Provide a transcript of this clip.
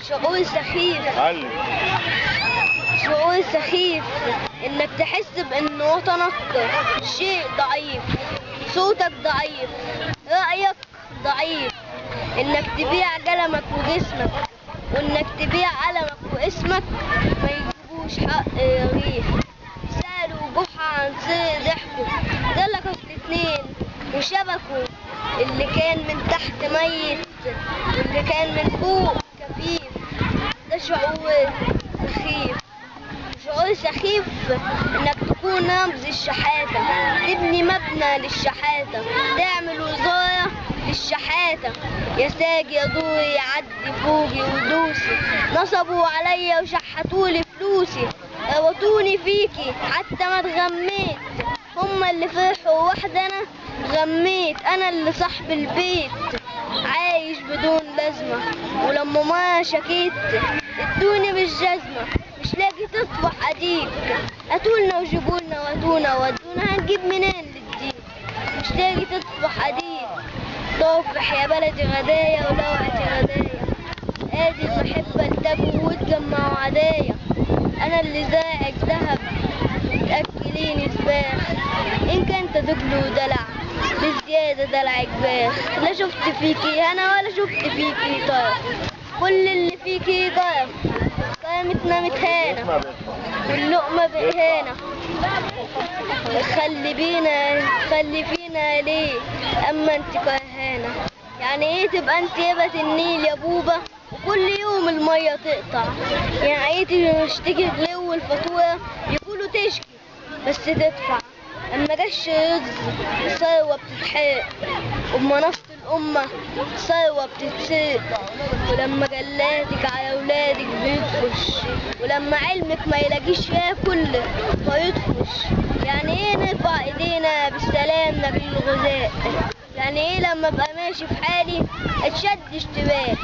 شعور سخيف. علم. شعور سخيف انك تحس بان وطنك شيء ضعيف، صوتك ضعيف، رأيك ضعيف، انك تبيع قلمك وجسمك، وانك تبيع علمك واسمك ما يجيبوش حق رغيف. سألوا جحا عن سر ضحكوا، دلكوا الاتنين وشبكوا، اللي كان من تحت ميت واللي كان من فوق كفيف. ده شعور سخيف. شعور سخيف انك تكون رمز الشحاتة، تبني مبنى للشحاتة، تعمل وزارة للشحاتة. يا ساجي يا دوري يعدي فوقي ودوسي، نصبوا عليا وشحتولي فلوسي، ربطوني فيكي حتى ما اتغميت. هما اللي فرحوا وحدنا غميت، انا اللي صاحب البيت عايش بدون لازمة. ولما ما شكيت ادوني بالجزمة، مش لاقي تصبح اديك، هاتولنا وجيبولنا وهاتونا ودونا، هنجيب منين للدين؟ مش لاقي تصبح اديك، طافح يا بلدي غدايا ولوعتي غدايا، ادي المحبة التبوا وتجمعوا عدايا. انا اللي زارعك ذهب وتأكليني سباخ، ان كان تدبل ودلع بزيادة دلعك باخ. لا شفت فيكي انا ولا شفت فيكي طرف، كل اللي فيكي ضرب، قامتنا متهانة واللقمة بإهانة. خلي فينا ليه اما انت كرهانة؟ يعني ايه تبقى انت هبة النيل يا بوبة وكل يوم المية تقطع؟ يعني ايه تشتكي غلو الفاتورة يقولوا تشكي بس تدفع؟ لما جاش رز ثروة بتتحرق، وبمنصة الأمة ثروة بتتسرق، ولما جلاتك على ولادك بيطفش، ولما علمك ما يلاقيش ياكل فيطفش. يعني ايه نرفع ايدينا بالسلام نجيب الغذاء؟ يعني ايه لما ابقى ماشي في حالي اتشد اشتباك؟